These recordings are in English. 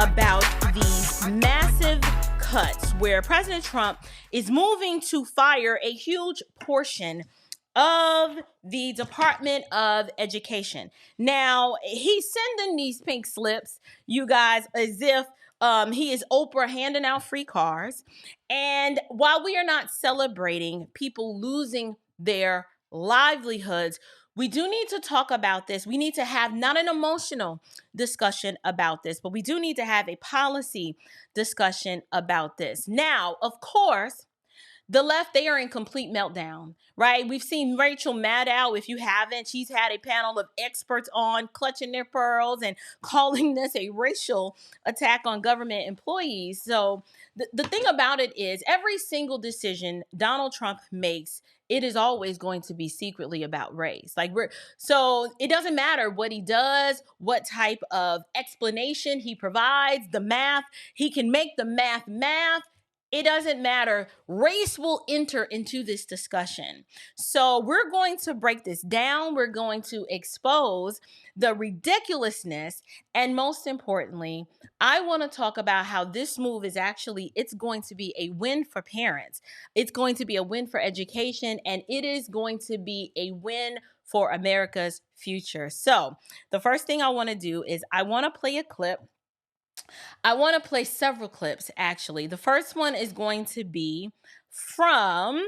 about these massive cuts where President Trump is moving to fire a huge portion of the Department of Education. Now, he's sending these pink slips, you guys, as if he is Oprah handing out free cars. And while we are not celebrating people losing their livelihoods, we do need to talk about this. We need to have not an emotional discussion about this, but we do need to have a policy discussion about this. Now, of course, the left, they are in complete meltdown, right? We've seen Rachel Maddow. If you haven't, she's had a panel of experts on clutching their pearls and calling this a racial attack on government employees. So the thing about it is every single decision Donald Trump makes, it is always going to be secretly about race. So it doesn't matter what he does, what type of explanation he provides, the math, he can make the math. It doesn't matter. Race will enter into this discussion. So we're going to break this down. We're going to expose the ridiculousness. And most importantly, I want to talk about how this move is it's going to be a win for parents. It's going to be a win for education, and it is going to be a win for America's future. So the first thing I want to do is I want to play a clip. I want to play several clips, actually. The first one is going to be from,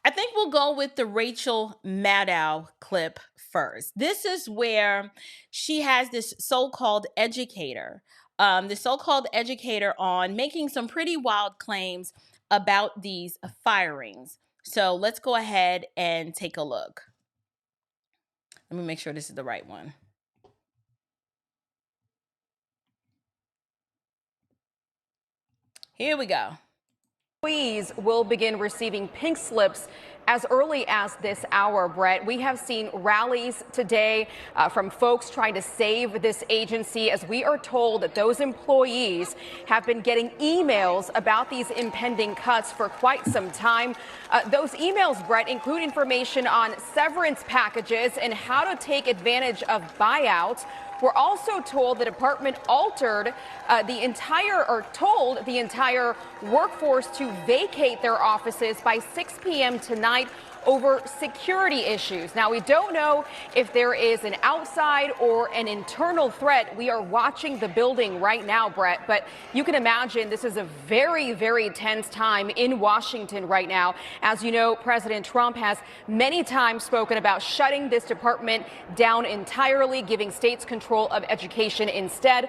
I think we'll go with the Rachel Maddow clip first. This is where she has this so-called educator on making some pretty wild claims about these firings. So let's go ahead and take a look. Let me make sure this is the right one. Here we go. Employees will begin receiving pink slips as early as this hour, Brett. We have seen rallies today from folks trying to save this agency, as we are told that those employees have been getting emails about these impending cuts for quite some time. Those emails, Brett, include information on severance packages and how to take advantage of buyouts. We're also told the department told the entire workforce to vacate their offices by 6 p.m. tonight over security issues. Now, we don't know if there is an outside or an internal threat. We are watching the building right now, Brett, but you can imagine this is a very, very tense time in Washington right now. As you know, President Trump has many times spoken about shutting this department down entirely, giving states control of education instead.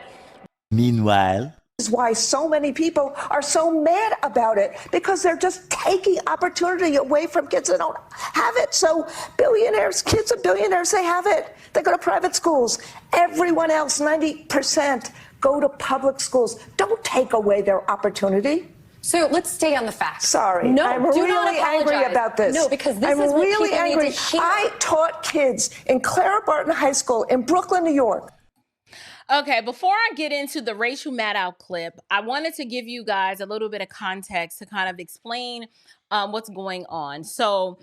Meanwhile, is why so many people are so mad about it, because they're just taking opportunity away from kids that don't have it. So kids of billionaires, they have it. They go to private schools. Everyone else, 90%, go to public schools. Don't take away their opportunity. So let's stay on the facts. Sorry, no, I'm do really not angry about this. No, because this I'm is what really people angry. need to hear. I taught kids in Clara Barton High School in Brooklyn, New York. Okay, before I get into the Rachel Maddow clip, I wanted to give you guys a little bit of context to kind of explain what's going on. So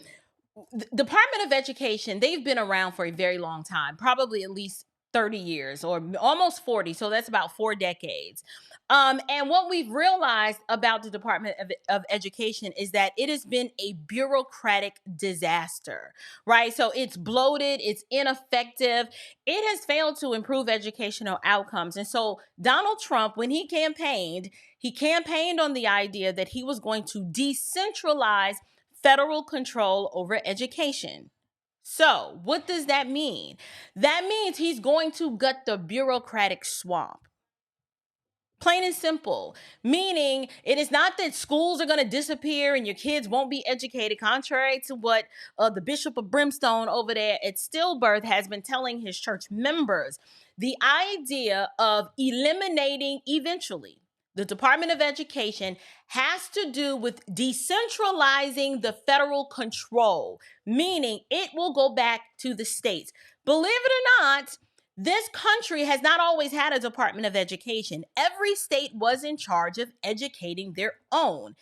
the Department of Education, they've been around for a very long time, probably at least 30 years or almost 40. So that's about 4 decades. And what we've realized about the Department of Education is that it has been a bureaucratic disaster, right? So it's bloated, it's ineffective. It has failed to improve educational outcomes. And so Donald Trump, when he campaigned on the idea that he was going to decentralize federal control over education. So what does that mean? That means he's going to gut the bureaucratic swamp. Plain and simple, meaning it is not that schools are going to disappear and your kids won't be educated, contrary to what the Bishop of Brimstone over there at Stillbirth has been telling his church members. The idea of eliminating eventually the Department of Education has to do with decentralizing the federal control, meaning it will go back to the states. Believe it or not, this country has not always had a Department of Education. Every state was in charge of educating their own.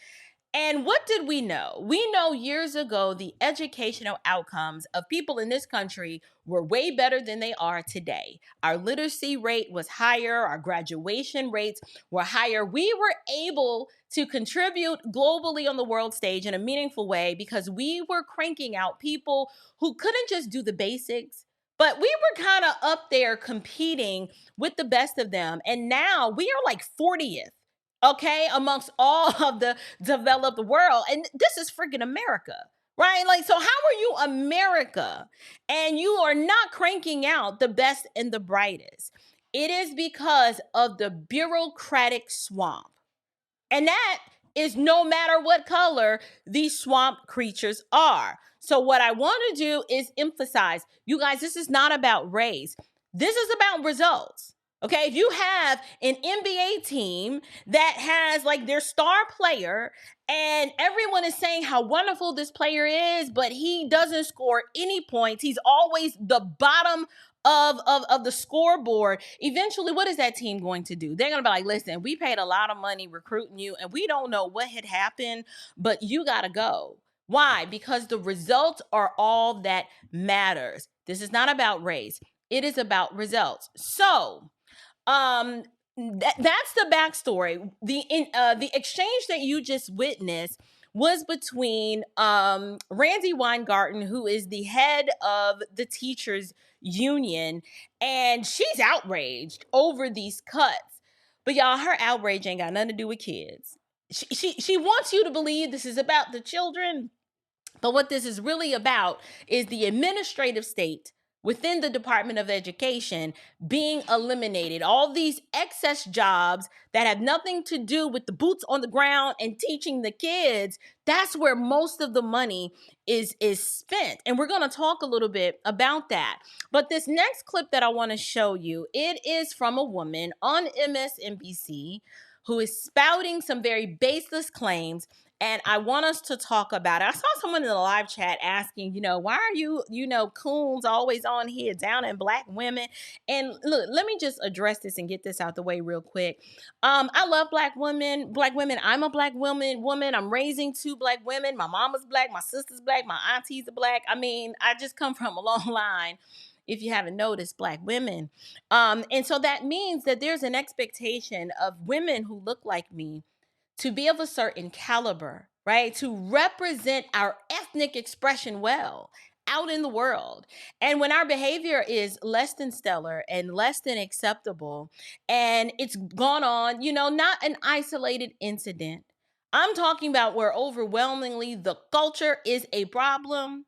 And what did we know? We know years ago the educational outcomes of people in this country were way better than they are today. Our literacy rate was higher, our graduation rates were higher. We were able to contribute globally on the world stage in a meaningful way because we were cranking out people who couldn't just do the basics, but we were kind of up there competing with the best of them. And now we are like 40th, okay, amongst all of the developed world. And this is freaking America, right? Like, so how are you America and you are not cranking out the best and the brightest? It is because of the bureaucratic swamp. And that is no matter what color these swamp creatures are. So, what I want to do is emphasize, you guys, this is not about race. This is about results. Okay, if you have an NBA team that has like their star player and everyone is saying how wonderful this player is, but he doesn't score any points, he's always the bottom of the scoreboard, eventually what is that team going to do? They're going to be like, listen, we paid a lot of money recruiting you and we don't know what had happened, but you got to go. Why? Because the results are all that matters. This is not about race. It is about results. So, that's the backstory. The exchange that you just witnessed was between Randy Weingarten, who is the head of the teachers union, and she's outraged over these cuts. But y'all, her outrage ain't got nothing to do with kids. She wants you to believe this is about the children, but what this is really about is the administrative state within the Department of Education being eliminated. All these excess jobs that have nothing to do with the boots on the ground and teaching the kids, that's where most of the money is spent. And we're going to talk a little bit about that. But this next clip that I want to show you, it is from a woman on MSNBC who is spouting some very baseless claims. And I want us to talk about it. I saw someone in the live chat asking, why are you, coons always on here down in Black women? And look, let me just address this and get this out the way real quick. I love Black women. I'm a Black woman. I'm raising 2 Black women. My mama's Black. My sister's Black. My aunties are Black. I mean, I just come from a long line, if you haven't noticed, Black women. And so that means that there's an expectation of women who look like me to be of a certain caliber, right? To represent our ethnic expression well out in the world. And when our behavior is less than stellar and less than acceptable, and it's gone on, not an isolated incident. I'm talking about where overwhelmingly the culture is a problem.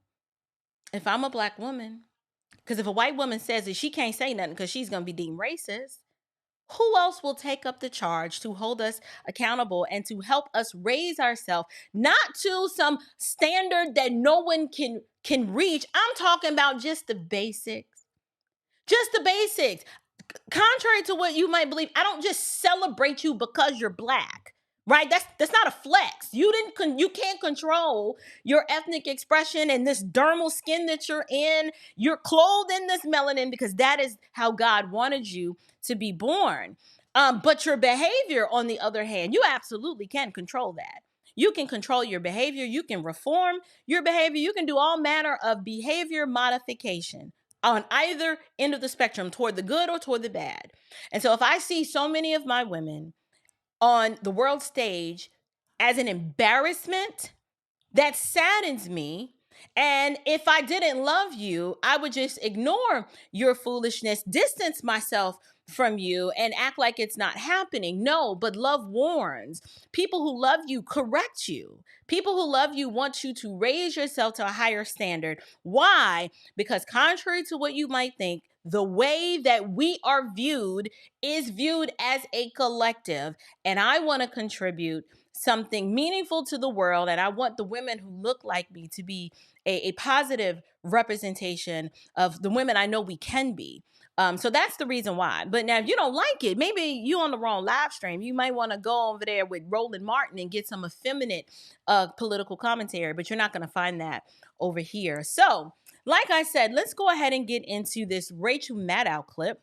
If I'm a Black woman, because if a white woman says that she can't say nothing because she's going to be deemed racist, who else will take up the charge to hold us accountable and to help us raise ourselves, not to some standard that no one can reach? I'm talking about just the basics. Just the basics. Contrary to what you might believe, I don't just celebrate you because you're Black. Right? That's not a flex. You can't control your ethnic expression and this dermal skin that you're in. You're clothed in this melanin because that is how God wanted you to be born. But your behavior, on the other hand, you absolutely can control that. You can control your behavior. You can reform your behavior. You can do all manner of behavior modification on either end of the spectrum, toward the good or toward the bad. And so if I see so many of my women on the world stage as an embarrassment, that saddens me. And if I didn't love you, I would just ignore your foolishness, distance myself from you, and act like it's not happening. No, but love warns. People who love you correct you. People who love you want you to raise yourself to a higher standard. Why? Because contrary to what you might think, the way that we are viewed is viewed as a collective. And I want to contribute something meaningful to the world. And I want the women who look like me to be a positive representation of the women I know we can be. So that's the reason why. But now, if you don't like it, maybe you on the wrong live stream. You might want to go over there with Roland Martin and get some effeminate political commentary, but you're not going to find that over here. So, like I said, let's go ahead and get into this Rachel Maddow clip.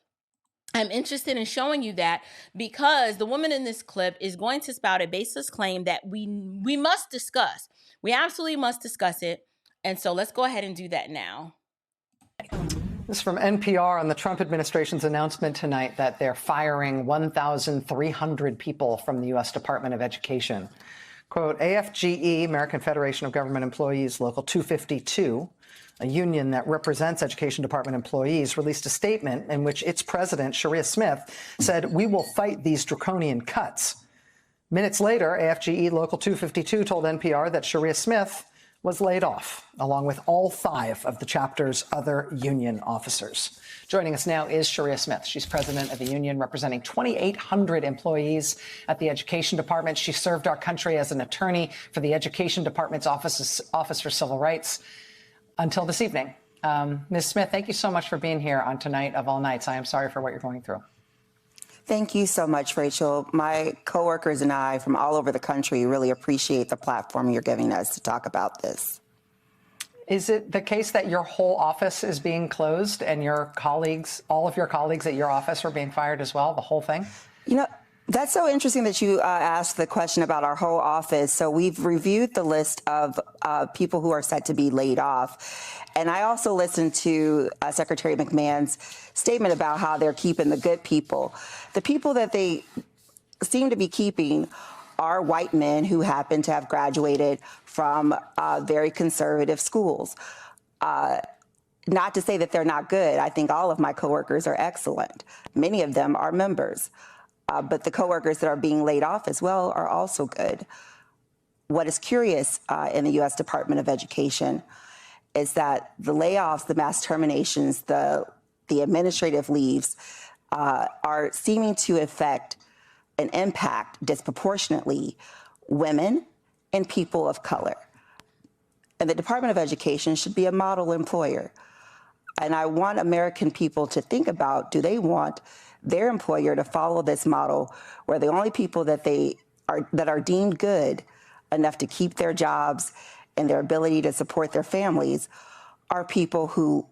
I'm interested in showing you that because the woman in this clip is going to spout a baseless claim that we must discuss. We absolutely must discuss it. And so let's go ahead and do that now. This is from NPR on the Trump administration's announcement tonight that they're firing 1,300 people from the U.S. Department of Education. Quote, AFGE, American Federation of Government Employees, Local 252, a union that represents Education Department employees, released a statement in which its president, Sharia Smith, said, "We will fight these draconian cuts." Minutes later, AFGE Local 252 told NPR that Sharia Smith was laid off, along with all 5 of the chapter's other union officers. Joining us now is Sharia Smith. She's president of the union representing 2,800 employees at the Education Department. She served our country as an attorney for the Education Department's Office for Civil Rights until this evening. Ms. Smith, thank you so much for being here on Tonight of All Nights. I am sorry for what you're going through. Thank you so much, Rachel. My coworkers and I from all over the country really appreciate the platform you're giving us to talk about this. Is it the case that your whole office is being closed and your colleagues, all of your colleagues at your office are being fired as well, the whole thing? You know, that's so interesting that you asked the question about our whole office. So we've reviewed the list of people who are set to be laid off. And I also listened to Secretary McMahon's statement about how they're keeping the good people. The people that they seem to be keeping are white men who happen to have graduated from very conservative schools. Not to say that they're not good. I think all of my coworkers are excellent. Many of them are members. But the coworkers that are being laid off as well are also good. What is curious in the U.S. Department of Education is that the layoffs, the mass terminations, the administrative leaves are seeming to affect and impact disproportionately women and people of color. And the Department of Education should be a model employer. And I want American people to think about, do they want their employer to follow this model where the only people that are deemed good enough to keep their jobs and their ability to support their families are people who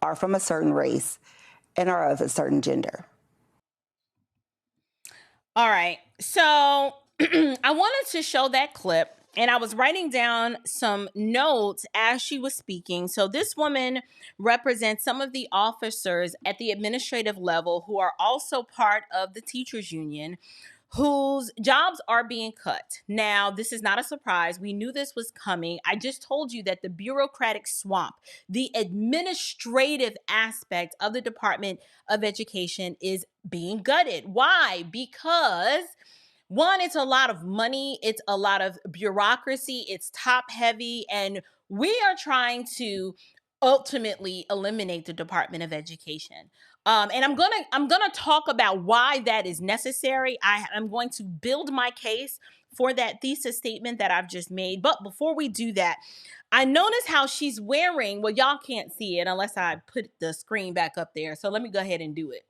are from a certain race and are of a certain gender. All right. So I wanted to show that clip, and I was writing down some notes as she was speaking. So this woman represents some of the officers at the administrative level who are also part of the teachers union, whose jobs are being cut. Now, this is not a surprise. We knew this was coming. I just told you that the bureaucratic swamp, the administrative aspect of the Department of Education is being gutted. Why? Because one, it's a lot of money, it's a lot of bureaucracy, it's top heavy, and we are trying to ultimately eliminate the Department of Education. And I'm gonna talk about why that is necessary. I'm going to build my case for that thesis statement that I've just made. But before we do that, I notice how she's wearing, well, y'all can't see it unless I put the screen back up there. So let me go ahead and do it.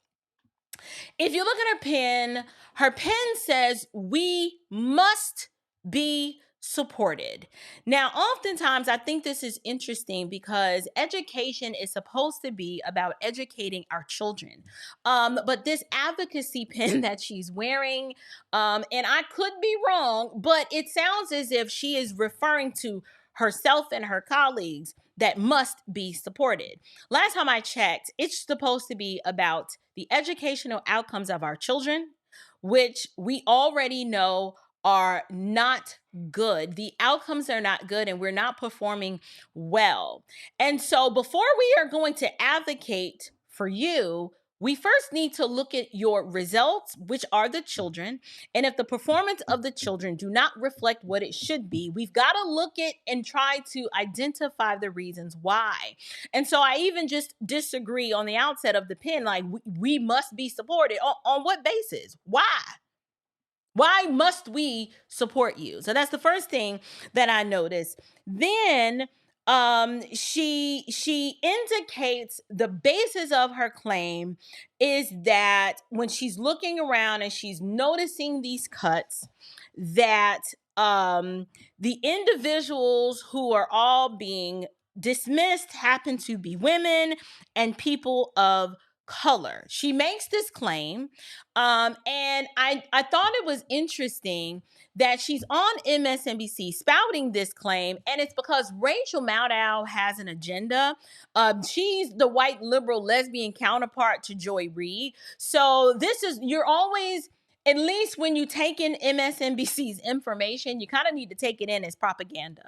If you look at her pen says, "We must be supported." Now, oftentimes I think this is interesting because education is supposed to be about educating our children. But this advocacy pen that she's wearing, and I could be wrong, but it sounds as if she is referring to herself and her colleagues that must be supported. Last time I checked, it's supposed to be about the educational outcomes of our children, which we already know are not good. The outcomes are not good and we're not performing well. And so before we are going to advocate for you, we first need to look at your results, which are the children. And if the performance of the children do not reflect what it should be, we've got to look at and try to identify the reasons why. And so I even just disagree on the outset of the pen, like we must be supported. On what basis? Why? Why must we support you? So that's the first thing that I noticed. Then she indicates the basis of her claim is that when she's looking around and she's noticing these cuts, that the individuals who are all being dismissed happen to be women and people of color. She makes this claim, and I thought it was interesting that she's on MSNBC spouting this claim, and it's because Rachel Maddow has an agenda. She's the white liberal lesbian counterpart to Joy Reid. So you're always, at least when you take in MSNBC's information, you kind of need to take it in as propaganda,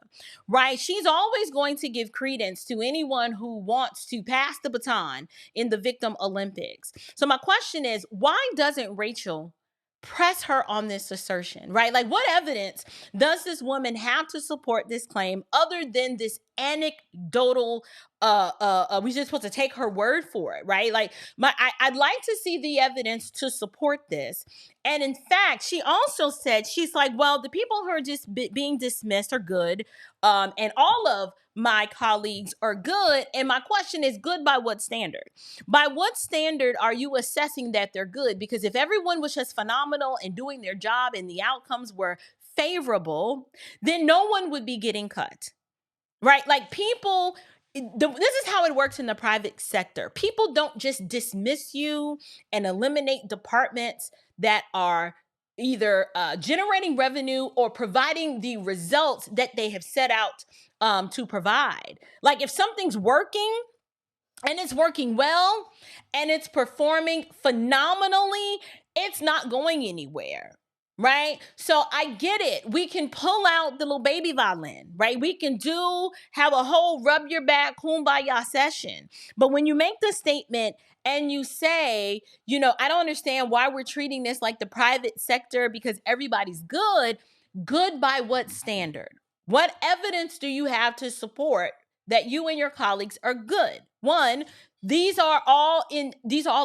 right? She's always going to give credence to anyone who wants to pass the baton in the victim Olympics. So my question is, why doesn't Rachel press her on this assertion, right? Like, what evidence does this woman have to support this claim other than this anecdotal, we're just supposed to take her word for it, right? Like, I'd like to see the evidence to support this. And in fact, she also said, she's like, well, the people who are just being dismissed are good. And all of my colleagues are good. And my question is, good by what standard? By what standard are you assessing that they're good? Because if everyone was just phenomenal and doing their job and the outcomes were favorable, then no one would be getting cut, right? Like, people, this is how it works in the private sector. People don't just dismiss you and eliminate departments that are either generating revenue or providing the results that they have set out to provide. Like, if something's working and it's working well and it's performing phenomenally, it's not going anywhere. Right? So I get it. We can pull out the little baby violin, right? We can have a whole rub your back kumbaya session. But when you make the statement and you say, I don't understand why we're treating this like the private sector because everybody's good by what standard? What evidence do you have to support that you and your colleagues are good? One, these are all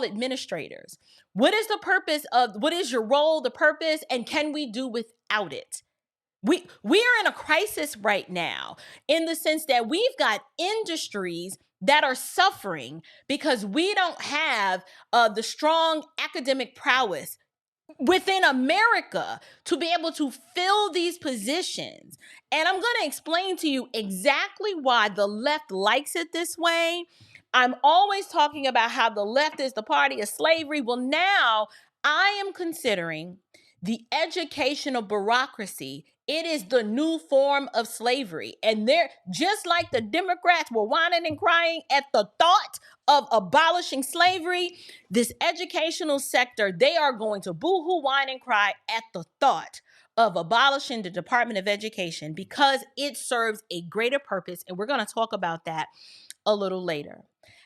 administrators. What is the purpose what is your role, the purpose, and can we do without it? We are in a crisis right now in the sense that we've got industries that are suffering because we don't have the strong academic prowess within America to be able to fill these positions. And I'm going to explain to you exactly why the left likes it this way. I'm always talking about how the left is the party of slavery. Well, now I am considering the educational bureaucracy. It is the new form of slavery. And they're just like the Democrats were whining and crying at the thought of abolishing slavery. This educational sector, they are going to boo-hoo, whine, and cry at the thought of abolishing the Department of Education because it serves a greater purpose. And we're going to talk about that a little later.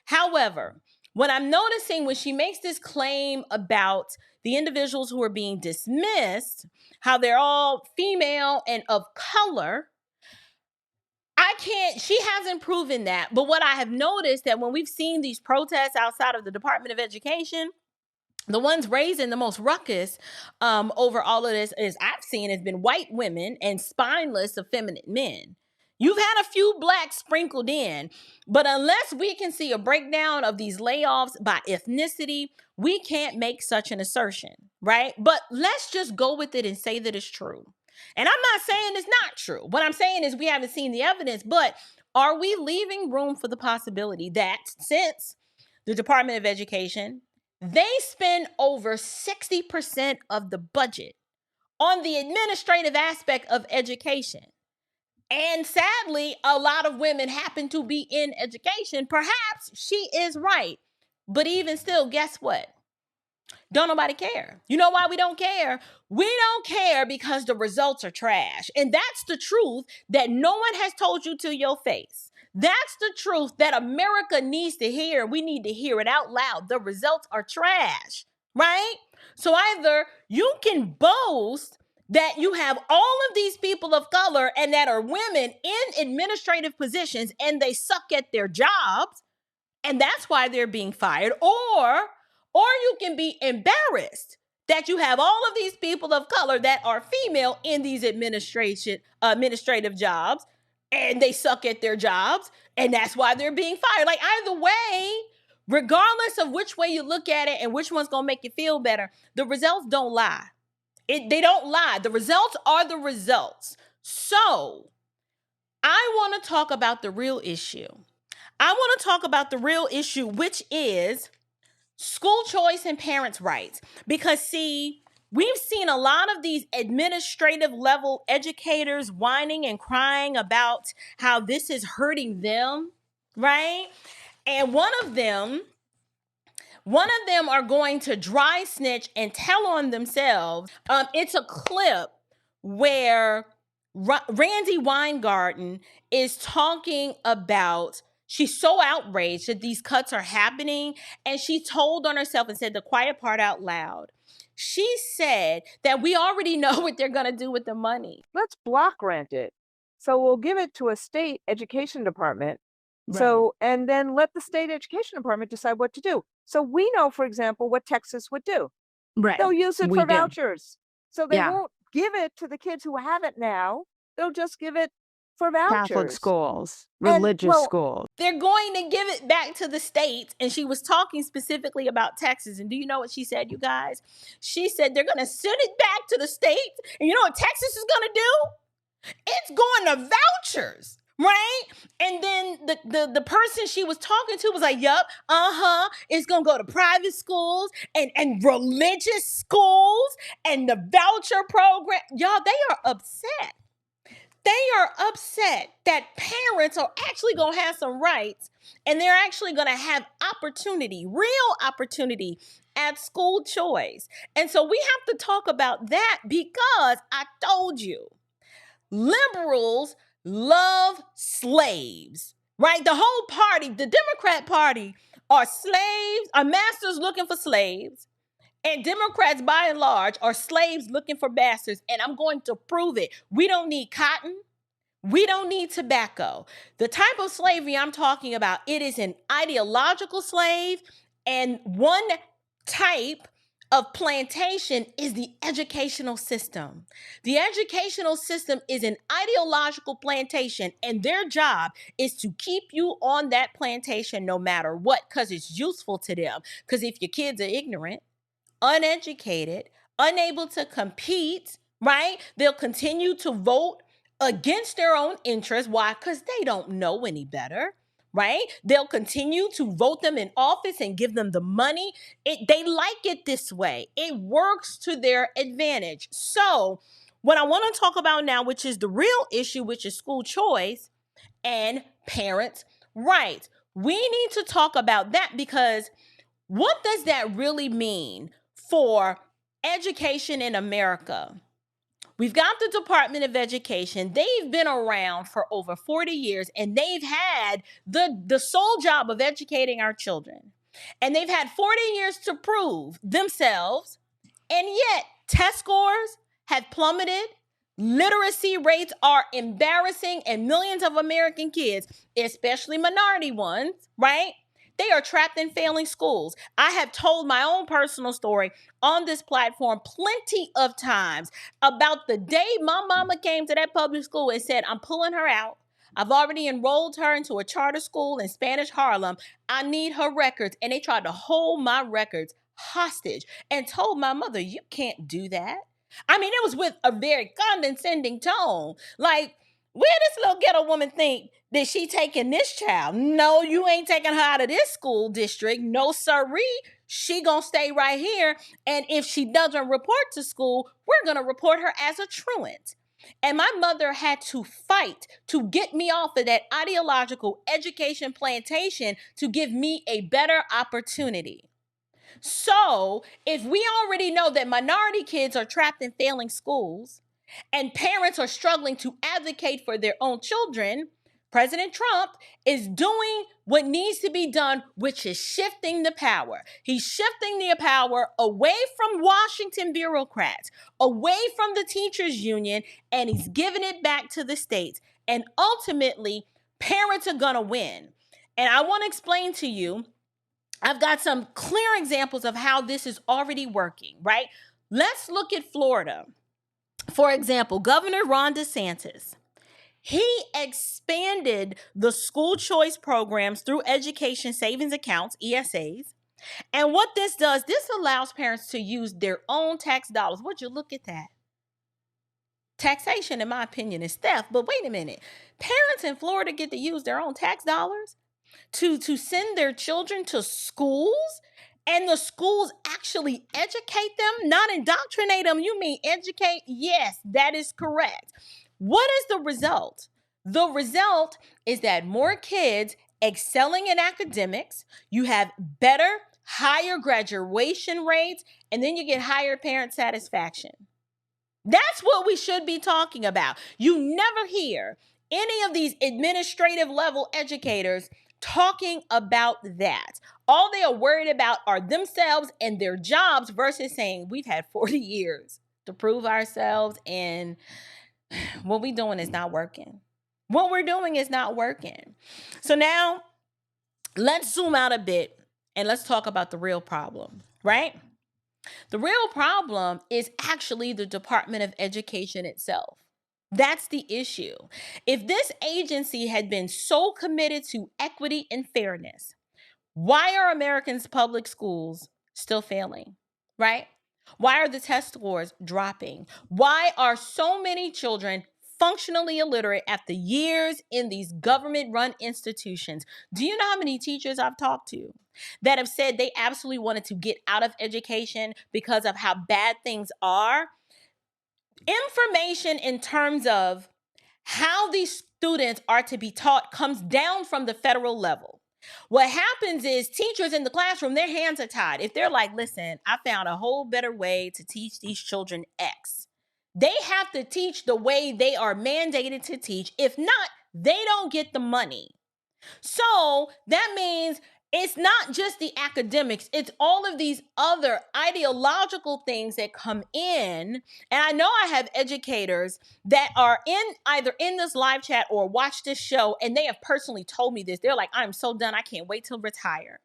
However, what I'm noticing when she makes this claim about the individuals who are being dismissed, how they're all female and of color, she hasn't proven that. But what I have noticed that when we've seen these protests outside of the Department of Education, the ones raising the most ruckus over all of this, as I've seen, has been white women and spineless, effeminate men. You've had a few blacks sprinkled in, but unless we can see a breakdown of these layoffs by ethnicity, we can't make such an assertion, right? But let's just go with it and say that it's true. And I'm not saying it's not true. What I'm saying is we haven't seen the evidence, but are we leaving room for the possibility that since the Department of Education, they spend over 60% of the budget on the administrative aspect of education, and sadly, a lot of women happen to be in education, perhaps she is right. But even still, guess what? Don't nobody care. You know why we don't care? We don't care because the results are trash. And that's the truth that no one has told you to your face. That's the truth that America needs to hear. We need to hear it out loud. The results are trash, right? So either you can boast that you have all of these people of color and that are women in administrative positions and they suck at their jobs, and that's why they're being fired, or you can be embarrassed that you have all of these people of color that are female in these administrative jobs and they suck at their jobs, and that's why they're being fired. Like, either way, regardless of which way you look at it and which one's going to make you feel better, the results don't lie. They don't lie. The results are the results. So I want to talk about the real issue. I want to talk about the real issue, which is School choice and parents' rights. Because, see, we've seen a lot of these administrative level educators whining and crying about how this is hurting them, right? And one of them are going to dry snitch and tell on themselves. It's a clip where Randy Weingarten is talking about, she's so outraged that these cuts are happening, and she told on herself and said the quiet part out loud. She said that we already know what they're going to do with the money. Let's block grant it. So we'll give it to a state education department. So, and then let the state education department decide what to do. So we know, for example, what Texas would do. Right. They'll use it We for do. vouchers. So they Yeah. won't give it to the kids who have it now. They'll just give it for vouchers. Catholic schools, And, religious well, schools. They're going to give it back to the states. And she was talking specifically about Texas. And do you know what she said, you guys? She said they're going to send it back to the states. And you know what Texas is going to do? It's going to vouchers. Right? And then the person she was talking to was like, yup, it's going to go to private schools and religious schools and the voucher program. Y'all, they are upset. They are upset that parents are actually going to have some rights, and they're actually going to have opportunity, real opportunity at school choice. And so we have to talk about that, because I told you, liberals love slaves, right? The whole party, the Democrat Party, are masters looking for slaves. And Democrats, by and large, are slaves looking for masters. And I'm going to prove it. We don't need cotton. We don't need tobacco. The type of slavery I'm talking about, it is an ideological slave. And one type of plantation is the educational system. The educational system is an ideological plantation, and their job is to keep you on that plantation no matter what, because it's useful to them. Because if your kids are ignorant, uneducated, unable to compete, right, they'll continue to vote against their own interests. Why? Because they don't know any better. Right? They'll continue to vote them in office and give them the money. They like it this way. It works to their advantage. So what I want to talk about now, which is the real issue, which is school choice and parents' rights. We need to talk about that, because what does that really mean for education in America? We've got the Department of Education. They've been around for over 40 years, and they've had the sole job of educating our children. And they've had 40 years to prove themselves, and yet test scores have plummeted. Literacy rates are embarrassing, and millions of American kids, especially minority ones, right? They are trapped in failing schools. I have told my own personal story on this platform plenty of times about the day my mama came to that public school and said, I'm pulling her out. I've already enrolled her into a charter school in Spanish Harlem. I need her records. And they tried to hold my records hostage and told my mother, you can't do that. I mean, it was with a very condescending tone. Like, where this little ghetto woman think that she taking this child? No, you ain't taking her out of this school district. No, sirree. She gonna stay right here. And if she doesn't report to school, we're gonna report her as a truant. And my mother had to fight to get me off of that ideological education plantation to give me a better opportunity. So if we already know that minority kids are trapped in failing schools, and parents are struggling to advocate for their own children, President Trump is doing what needs to be done, which is shifting the power. He's shifting the power away from Washington bureaucrats, away from the teachers union, and he's giving it back to the states. And ultimately, parents are going to win. And I want to explain to you, I've got some clear examples of how this is already working, right? Let's look at Florida. For example, Governor Ron DeSantis, he expanded the school choice programs through education savings accounts, ESAs. And what this does, this allows parents to use their own tax dollars. Would you look at that? Taxation, in my opinion, is theft. But wait a minute. Parents in Florida get to use their own tax dollars to send their children to schools and the schools actually educate them, not indoctrinate them. You mean educate? Yes, that is correct. What is the result? The result is that more kids excelling in academics, you have better, higher graduation rates, and then you get higher parent satisfaction. That's what we should be talking about. You never hear any of these administrative level educators talking about that. All they are worried about are themselves and their jobs versus saying, we've had 40 years to prove ourselves and what we're doing is not working. What we're doing is not working. So now let's zoom out a bit and let's talk about the real problem, right? The real problem is actually the Department of Education itself. That's the issue. If this agency had been so committed to equity and fairness, why are Americans' public schools still failing, right? Why are the test scores dropping? Why are so many children functionally illiterate after years in these government-run institutions? Do you know how many teachers I've talked to that have said they absolutely wanted to get out of education because of how bad things are? Information in terms of how these students are to be taught comes down from the federal level. What happens is teachers in the classroom, their hands are tied. If they're like, listen, I found a whole better way to teach these children X, they have to teach the way they are mandated to teach. If not, they don't get the money. So that means it's not just the academics, it's all of these other ideological things that come in. And I know I have educators that are either in this live chat or watch this show, and they have personally told me this. They're like, I'm so done, I can't wait to retire.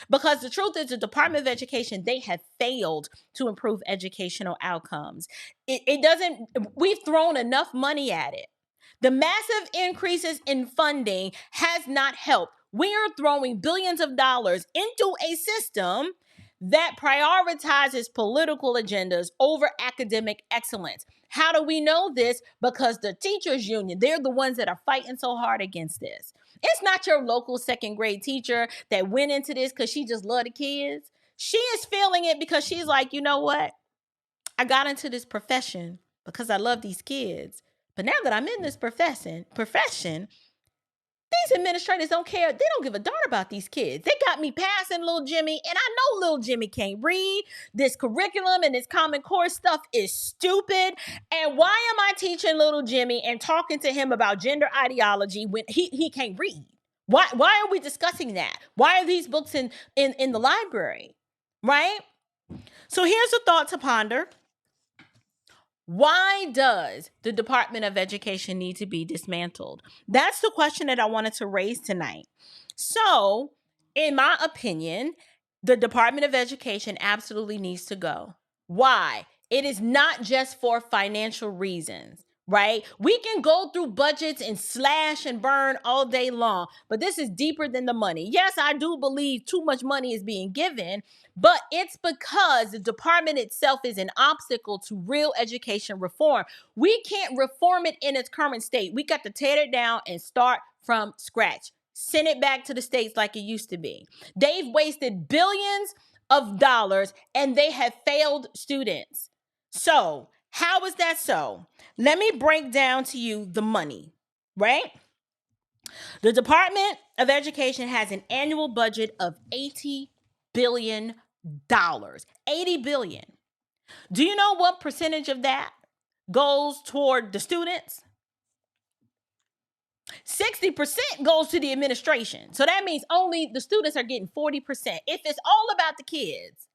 Because the truth is, the Department of Education, they have failed to improve educational outcomes. We've thrown enough money at it. The massive increases in funding has not helped. We are throwing billions of dollars into a system that prioritizes political agendas over academic excellence. How do we know this? Because the teachers union, they're the ones that are fighting so hard against this. It's not your local second grade teacher that went into this because she just loved the kids. She is feeling it because she's like, you know what? I got into this profession because I love these kids. But now that I'm in this profession, these administrators don't care. They don't give a darn about these kids. They got me passing little Jimmy, and I know little Jimmy can't read. This curriculum and this Common Core stuff is stupid. And why am I teaching little Jimmy and talking to him about gender ideology when he can't read? Why are we discussing that? Why are these books in the library, right? So here's a thought to ponder. Why does the Department of Education need to be dismantled? That's the question that I wanted to raise tonight. So, in my opinion, the Department of Education absolutely needs to go. Why? It is not just for financial reasons, right? We can go through budgets and slash and burn all day long, but this is deeper than the money. Yes, I do believe too much money is being given, but it's because the department itself is an obstacle to real education reform. We can't reform it in its current state. We got to tear it down and start from scratch. Send it back to the states like it used to be. They've wasted billions of dollars and they have failed students. So, how is that so? Let me break down to you the money, right? The Department of Education has an annual budget of $80 billion. $80 billion. Do you know what percentage of that goes toward the students? 60% goes to the administration. So that means only the students are getting 40%. If it's all about the kids,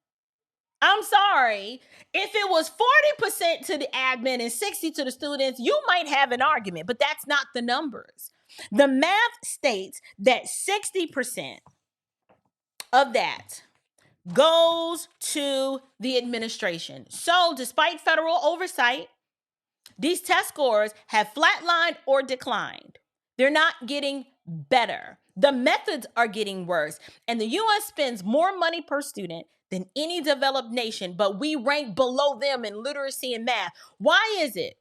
I'm sorry. If it was 40% to the admin and 60% to the students, you might have an argument, but that's not the numbers. The math states that 60% of that goes to the administration. So despite federal oversight, these test scores have flatlined or declined. They're not getting better. The methods are getting worse. And the U.S. spends more money per student than any developed nation, but we rank below them in literacy and math. Why is it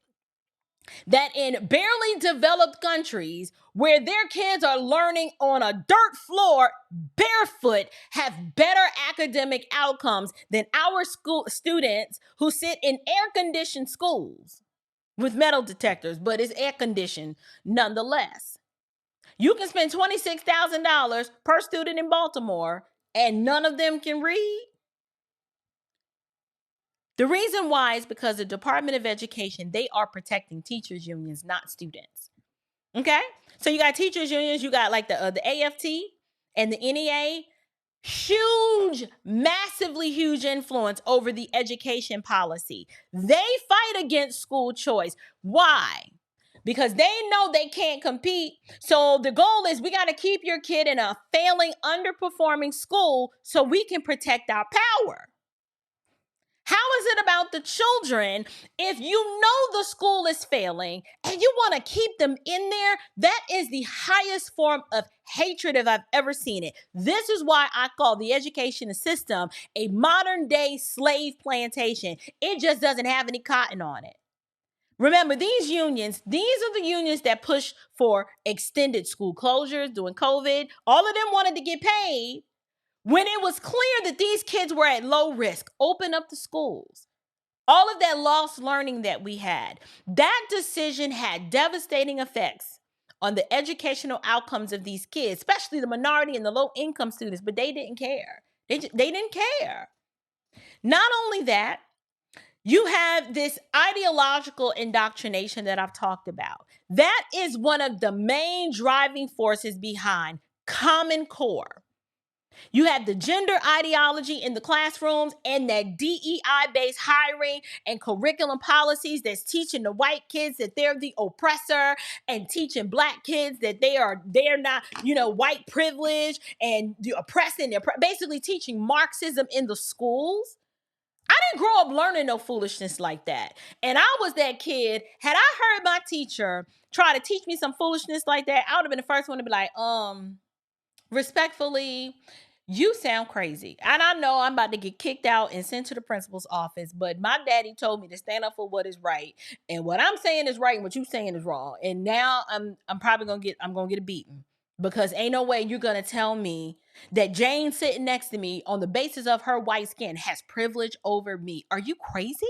that in barely developed countries where their kids are learning on a dirt floor barefoot have better academic outcomes than our school students who sit in air-conditioned schools with metal detectors, but it's air-conditioned nonetheless. You can spend $26,000 per student in Baltimore and none of them can read. The reason why is because the Department of Education, they are protecting teachers unions, not students. Okay? So you got teachers unions, you got like the AFT and the NEA, huge, massively huge influence over the education policy. They fight against school choice. Why? Because they know they can't compete. So the goal is we got to keep your kid in a failing, underperforming school so we can protect our power. How is it about the children if you know the school is failing and you want to keep them in there? That is the highest form of hatred if I've ever seen it. This is why I call the education system a modern day slave plantation. It just doesn't have any cotton on it. Remember, these are the unions that push for extended school closures during COVID. All of them wanted to get paid. When it was clear that these kids were at low risk, open up the schools. All of that lost learning that we had, that decision had devastating effects on the educational outcomes of these kids, especially the minority and the low income students, but they didn't care. They didn't care. Not only that, you have this ideological indoctrination that I've talked about. That is one of the main driving forces behind Common Core. You have the gender ideology in the classrooms and that DEI-based hiring and curriculum policies that's teaching the white kids that they're the oppressor and teaching black kids that they're not, white privilege and the oppressing. They're basically teaching Marxism in the schools. I didn't grow up learning no foolishness like that. And I was that kid. Had I heard my teacher try to teach me some foolishness like that, I would have been the first one to be like, respectfully, you sound crazy. And I know I'm about to get kicked out and sent to the principal's office, but my daddy told me to stand up for what is right. And what I'm saying is right and what you're saying is wrong. And now I'm probably going to get a beating because ain't no way you're going to tell me that Jane sitting next to me on the basis of her white skin has privilege over me. Are you crazy?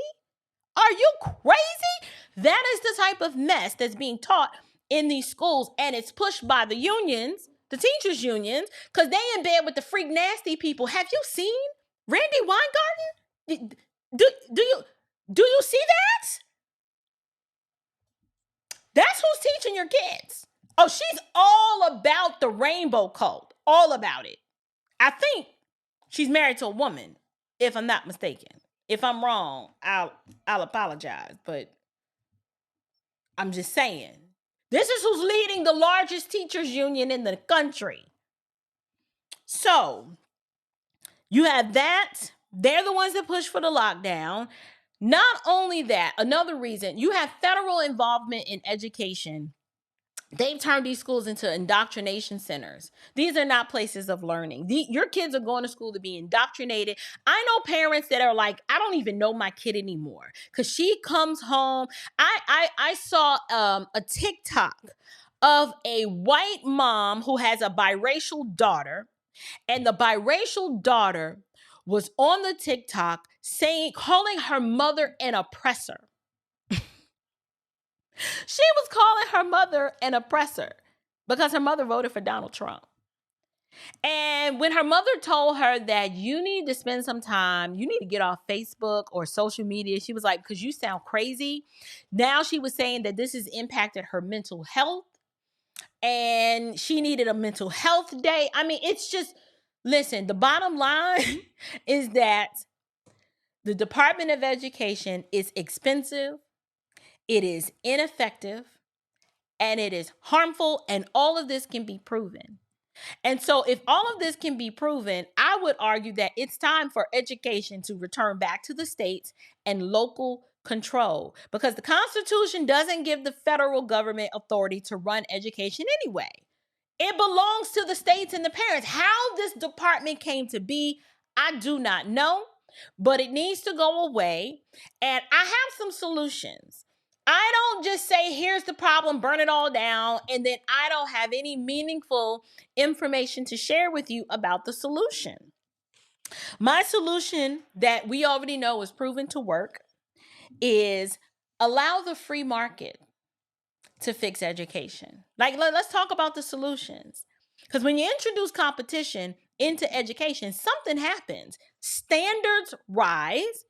Are you crazy? That is the type of mess that's being taught in these schools, and it's pushed by the unions, the teachers unions, because they in bed with the freak nasty people. Have you seen Randy Weingarten? Do you see that? That's who's teaching your kids. Oh, she's all about the rainbow cult, all about it. I think she's married to a woman, if I'm not mistaken. If I'm wrong, I'll apologize, but I'm just saying. This is who's leading the largest teachers union in the country. So, you have that. They're the ones that push for the lockdown. Not only that, another reason, you have federal involvement in education. They've turned these schools into indoctrination centers. These are not places of learning. Your kids are going to school to be indoctrinated. I know parents that are like, I don't even know my kid anymore because she comes home. I saw a TikTok of a white mom who has a biracial daughter, and the biracial daughter was on the TikTok calling her mother an oppressor. She was calling her mother an oppressor because her mother voted for Donald Trump. And when her mother told her that you need to spend some time, you need to get off Facebook or social media, she was like, because you sound crazy. Now she was saying that this has impacted her mental health and she needed a mental health day. I mean, it's just, listen, the bottom line is that the Department of Education is expensive. It is ineffective, and it is harmful, and all of this can be proven. And so if all of this can be proven, I would argue that it's time for education to return back to the states and local control, because the Constitution doesn't give the federal government authority to run education anyway. It belongs to the states and the parents. How this department came to be, I do not know, but it needs to go away. And I have some solutions. I don't just say, here's the problem, burn it all down, and then I don't have any meaningful information to share with you about the solution. My solution that we already know is proven to work is allow the free market to fix education. Like, let's talk about the solutions. Because when you introduce competition into education, something happens. Standards rise.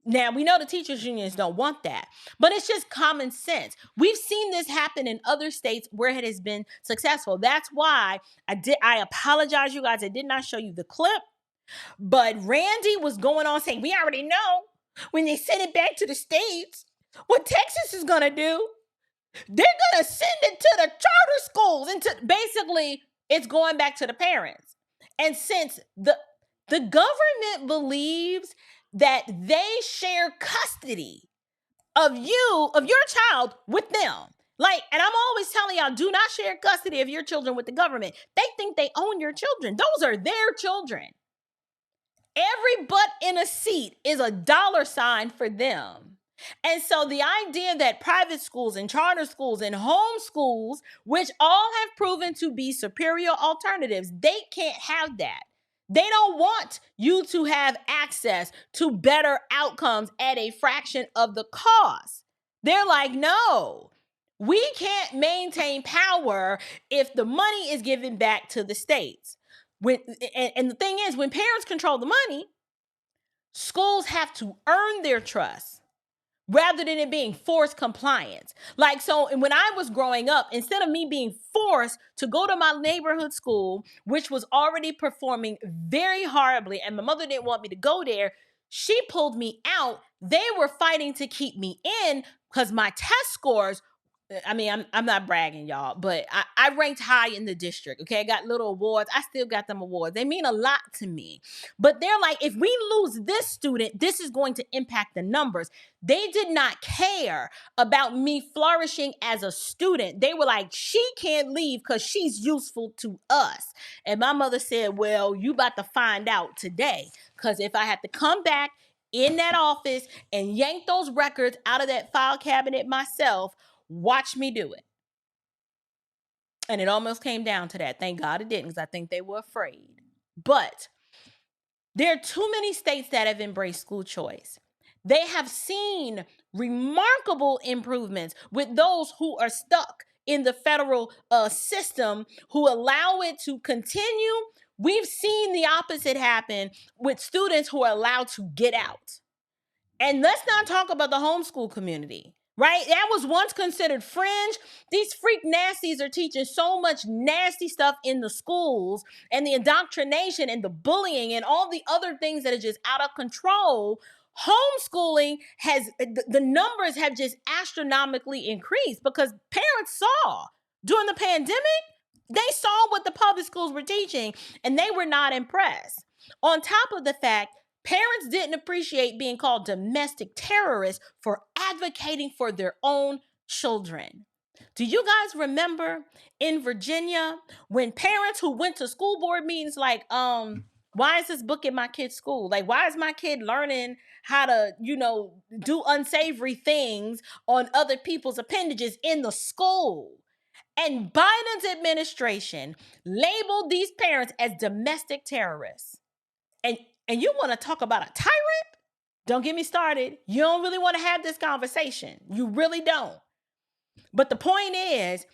Now, we know the teachers unions don't want that, but it's just common sense. We've seen this happen in other states where it has been successful. That's why I apologize, you guys. I did not show you the clip, but Randy was going on saying, we already know when they send it back to the states, what Texas is going to do. They're going to send it to the charter schools. And basically, it's going back to the parents. And since the government believes that they share custody of your child with them. Like, and I'm always telling y'all, do not share custody of your children with the government. They think they own your children. Those are their children. Every butt in a seat is a dollar sign for them. And so the idea that private schools and charter schools and home schools, which all have proven to be superior alternatives, they can't have that. They don't want you to have access to better outcomes at a fraction of the cost. They're like, no, we can't maintain power if the money is given back to the states. And the thing is, when parents control the money, schools have to earn their trust rather than it being forced compliance. Like, so when I was growing up, instead of me being forced to go to my neighborhood school, which was already performing very horribly, and my mother didn't want me to go there, she pulled me out. They were fighting to keep me in because my test scores, I mean, I'm not bragging, y'all, but I ranked high in the district, okay? I got little awards. I still got them awards. They mean a lot to me. But they're like, if we lose this student, this is going to impact the numbers. They did not care about me flourishing as a student. They were like, she can't leave because she's useful to us. And my mother said, well, you about to find out today, because if I had to come back in that office and yank those records out of that file cabinet myself, watch me do it. And it almost came down to that. Thank God it didn't, because I think they were afraid. But there are too many states that have embraced school choice. They have seen remarkable improvements with those who are stuck in the federal system, who allow it to continue. We've seen the opposite happen with students who are allowed to get out. And let's not talk about the homeschool community, right? That was once considered fringe. These freak nasties are teaching so much nasty stuff in the schools, and the indoctrination and the bullying and all the other things that are just out of control. Homeschooling the numbers have just astronomically increased because parents saw during the pandemic, they saw what the public schools were teaching and they were not impressed. On top of the fact, parents didn't appreciate being called domestic terrorists for advocating for their own children. Do you guys remember in Virginia when parents who went to school board meetings like, why is this book in my kid's school? Like, why is my kid learning how to, do unsavory things on other people's appendages in the school? And Biden's administration labeled these parents as domestic terrorists. And you want to talk about a tyrant? Don't get me started. You don't really want to have this conversation. You really don't. But the point is,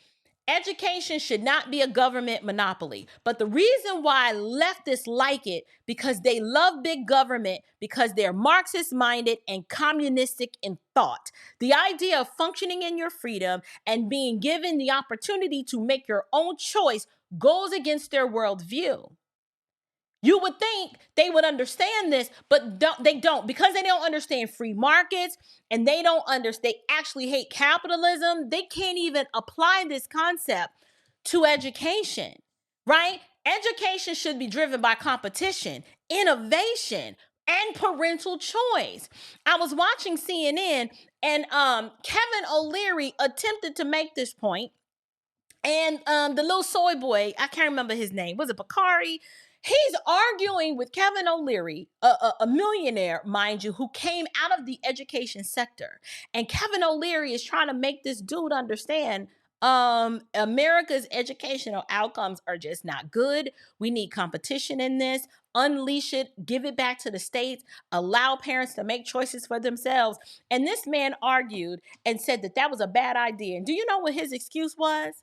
education should not be a government monopoly. But the reason why leftists like it, because they love big government, because they're Marxist-minded and communistic in thought. The idea of functioning in your freedom and being given the opportunity to make your own choice goes against their worldview. You would think they would understand this, but they don't, because they don't understand free markets and they actually hate capitalism. They can't even apply this concept to education, right? Education should be driven by competition, innovation, and parental choice. I was watching CNN and Kevin O'Leary attempted to make this point. And the little soy boy, I can't remember his name. Was it Bakari? He's arguing with Kevin O'Leary, a millionaire, mind you, who came out of the education sector. And Kevin O'Leary is trying to make this dude understand America's educational outcomes are just not good. We need competition in this. Unleash it, give it back to the states, allow parents to make choices for themselves. And this man argued and said that that was a bad idea. And do you know what his excuse was?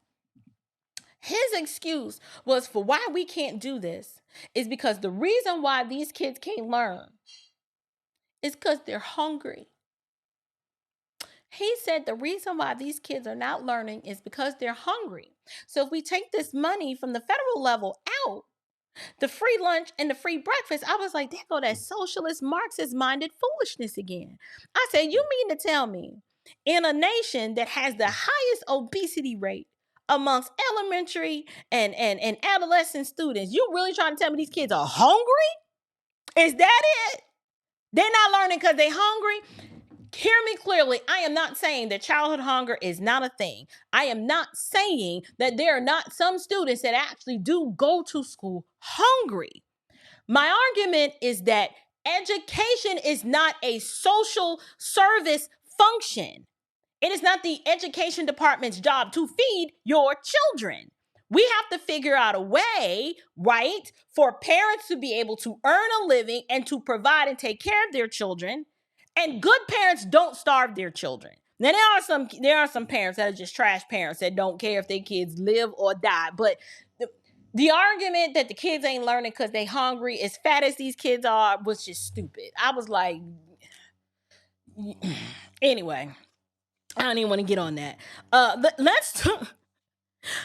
His excuse was for why we can't do this is because the reason why these kids can't learn is because they're hungry. He said the reason why these kids are not learning is because they're hungry. So if we take this money from the federal level out, the free lunch and the free breakfast, I was like, there go that socialist, Marxist-minded foolishness again. I said, you mean to tell me in a nation that has the highest obesity rate amongst elementary and adolescent students, you really trying to tell me these kids are hungry? Is that it? They're not learning because they're hungry? Hear me clearly. I am not saying that childhood hunger is not a thing. I am not saying that there are not some students that actually do go to school hungry. My argument is that education is not a social service function. It is not the education department's job to feed your children. We have to figure out a way, right, for parents to be able to earn a living and to provide and take care of their children. And good parents don't starve their children. Now, there are some parents that are just trash parents that don't care if their kids live or die. But the argument that the kids ain't learning because they hungry, as fat as these kids are, was just stupid. I was like, anyway, I don't even want to get on that.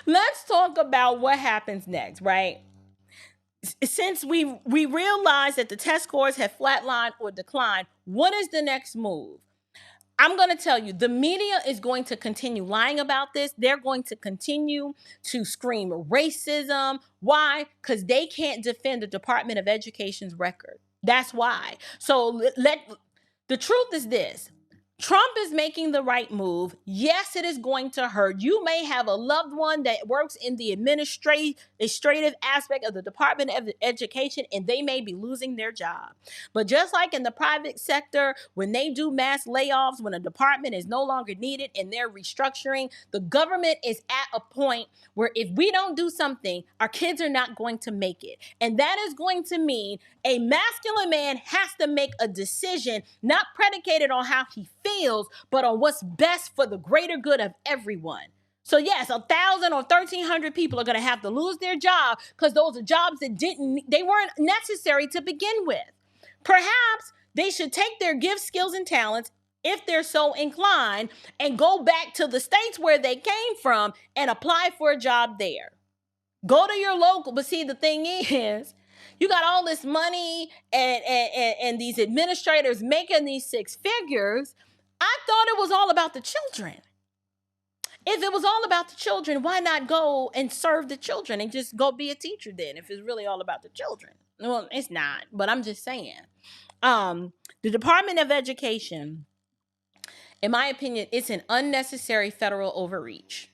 Let's talk about what happens next, right? Since we realize that the test scores have flatlined or declined, what is the next move? I'm going to tell you, the media is going to continue lying about this. They're going to continue to scream racism. Why? Because they can't defend the Department of Education's record. That's why. So the truth is this. Trump is making the right move. Yes, it is going to hurt. You may have a loved one that works in the administrative aspect of the Department of Education, and they may be losing their job. But just like in the private sector, when they do mass layoffs, when a department is no longer needed and they're restructuring, the government is at a point where if we don't do something, our kids are not going to make it. And that is going to mean a masculine man has to make a decision, not predicated on how he feels, but on what's best for the greater good of everyone. So yes, 1,000 or 1,300 people are going to have to lose their job because those are jobs that they weren't necessary to begin with. Perhaps they should take their gifts, skills, and talents, if they're so inclined, and go back to the states where they came from and apply for a job there. Go to your local, but see, the thing is, you got all this money and these administrators making these six figures. I thought it was all about the children. If it was all about the children, why not go and serve the children and just go be a teacher then, if it's really all about the children? Well, it's not, but I'm just saying. The Department of Education, in my opinion, it's an unnecessary federal overreach.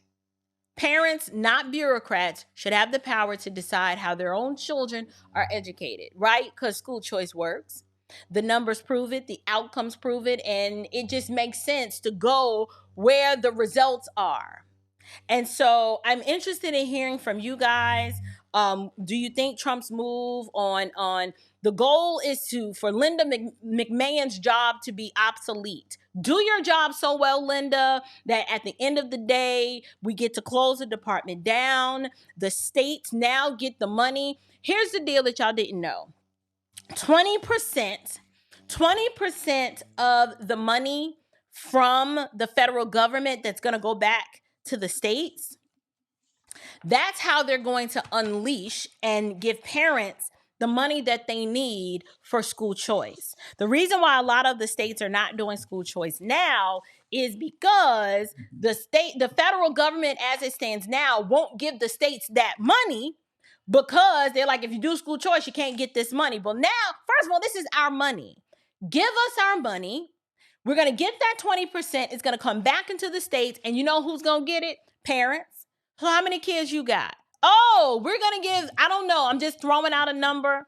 Parents, not bureaucrats, should have the power to decide how their own children are educated, right? Because school choice works. The numbers prove it, the outcomes prove it, and it just makes sense to go where the results are. And so I'm interested in hearing from you guys. Do you think Trump's move on the goal is for Linda McMahon's job to be obsolete? Do your job so well, Linda, that at the end of the day, we get to close the department down. The states now get the money. Here's the deal that y'all didn't know. 20% of the money from the federal government that's going to go back to the states, that's how they're going to unleash and give parents the money that they need for school choice. The reason why a lot of the states are not doing school choice now is because the federal government as it stands now won't give the states that money, because they're like, if you do school choice, you can't get this money. Well, now, first of all, this is our money. Give us our money. We're going to get that 20%. It's going to come back into the states. And you know who's going to get it? Parents. So how many kids you got? Oh, we're going to give, I don't know, I'm just throwing out a number,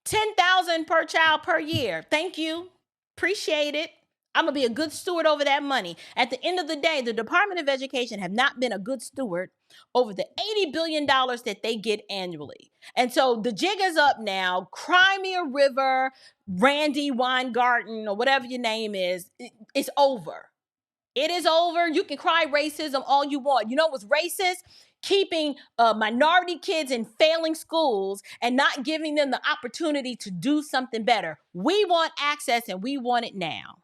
10,000 per child per year. Thank you. Appreciate it. I'm going to be a good steward over that money. At the end of the day, the Department of Education have not been a good steward over the $80 billion that they get annually. And so the jig is up now. Cry me a river, Randy Weingarten, or whatever your name is. It's over. It is over. You can cry racism all you want. You know what's racist? Keeping minority kids in failing schools and not giving them the opportunity to do something better. We want access and we want it now.